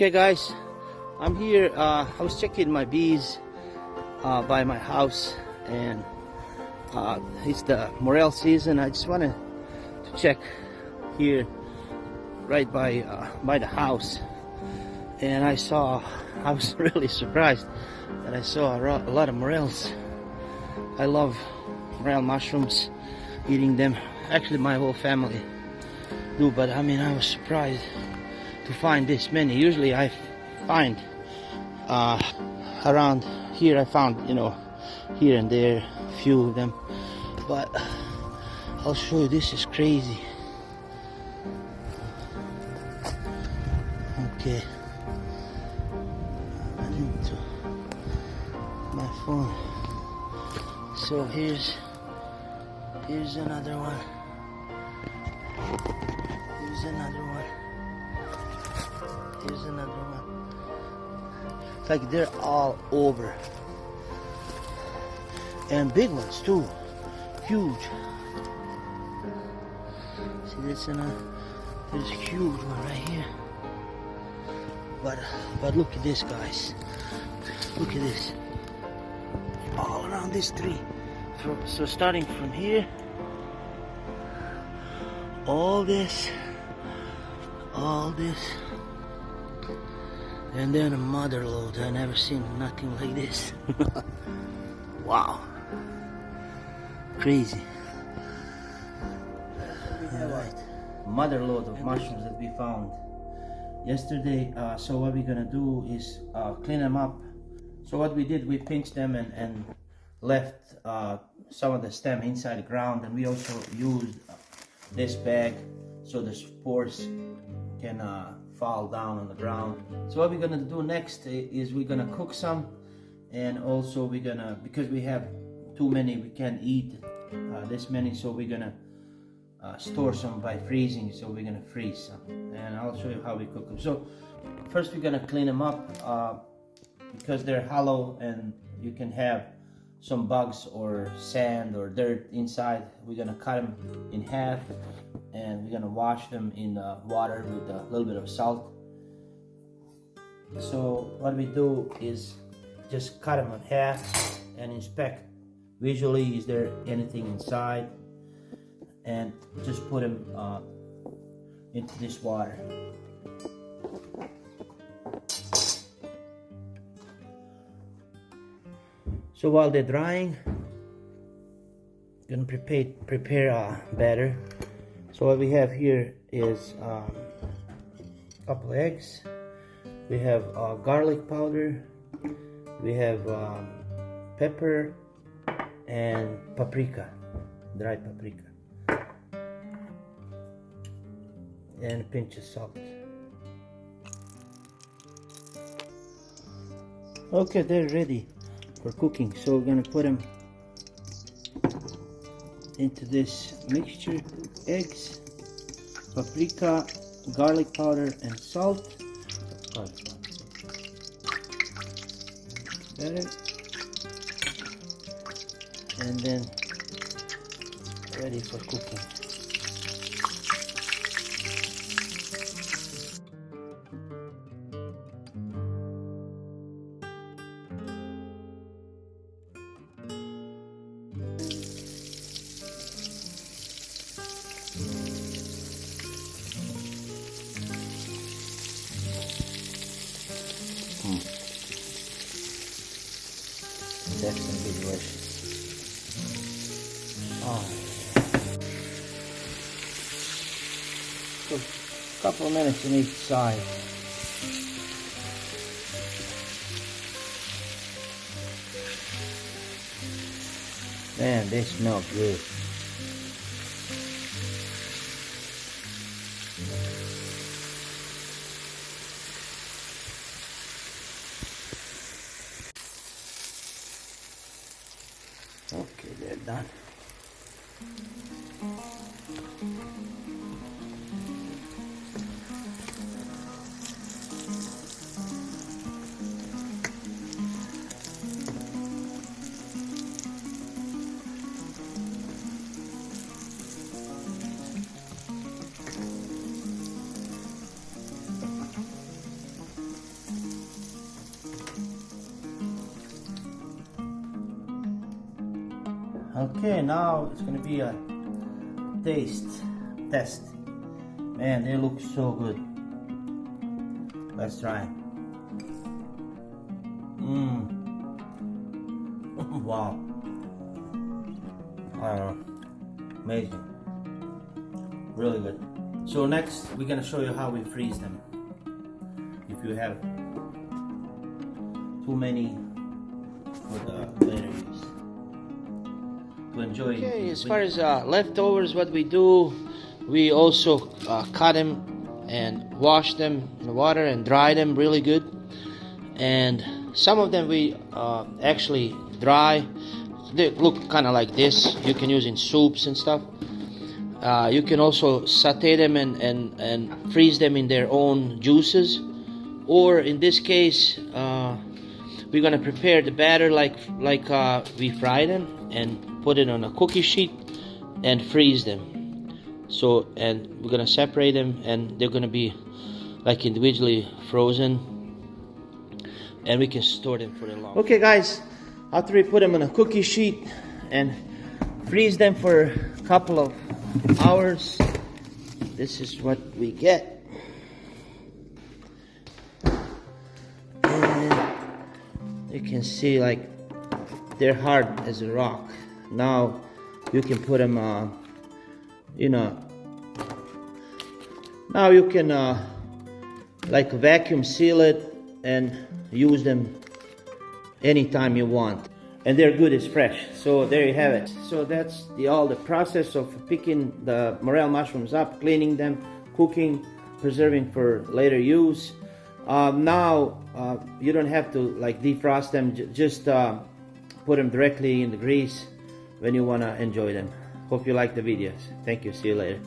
Okay guys, I'm here. I was checking my bees by my house, and it's the Morel season. I just wanted to check here right by the house, and I was really surprised that I saw a lot of morels. I love morel mushrooms, eating them. Actually my whole family do, but I mean, I was surprised to find this many. Usually I find around here, I found, you know, here and there a few of them, but I'll show you. This is crazy. Okay, I went into my phone. So here's another one. Here's another one. Here's another one. It's like they're all over, and big ones too, huge. See, there's a huge one right here. But look at this, guys. Look at this. All around this tree. So starting from here, all this, and then a mother load. I never seen nothing like this. Wow, crazy. All right, mother load of mushrooms that we found yesterday. So what we're gonna do is clean them up. So what we did, we pinched them and left some of the stem inside the ground, and we also used this bag so the spores can fall down on the ground. So what we're gonna do next is we're gonna cook some, and also we're gonna, because we have too many, we can't eat this many, so we're gonna store some by freezing. So we're gonna freeze some, and I'll show you how we cook them. So first we're gonna clean them up because they're hollow and you can have some bugs or sand or dirt inside. We're gonna cut them in half, and we're gonna wash them in water with a little bit of salt. So what we do is just cut them in half and inspect visually, is there anything inside, and just put them into this water. So while they're drying, I'm gonna prepare a batter. So what we have here is a couple eggs. We have garlic powder. We have pepper and paprika, dried paprika, and a pinch of salt. Okay, they're ready for cooking. So we're gonna put them into this mixture: eggs, paprika, garlic powder, and salt. Got it. And then ready for cooking. That's gonna be delicious. Oh. So a couple of minutes on each side. Man, they smell good. Okay, they're done. Okay, now it's gonna be a test. Man, they look so good. Let's try. Wow. Amazing. Really good. So next, we're gonna show you how we freeze them. If you have too many for the later use. To enjoy. Okay, as far as leftovers, what we do, we also cut them and wash them in the water and dry them really good. And some of them we actually dry. They look kind of like this. You can use in soups and stuff. You can also saute them and freeze them in their own juices. Or in this case, we're gonna prepare the batter like we fry them and put it on a cookie sheet and freeze them. So, and we're gonna separate them, and they're gonna be like individually frozen, and we can store them for a long. Okay, guys, after we put them on a cookie sheet and freeze them for a couple of hours, this is what we get. You can see like they're hard as a rock. Now you can put them, now you can like vacuum seal it and use them anytime you want. And they're good as fresh. So there you have it. So that's all the process of picking the morel mushrooms up, cleaning them, cooking, preserving for later use. Now you don't have to like defrost them, just put them directly in the grease when you want to enjoy them. Hope you like the videos. Thank you. See you later.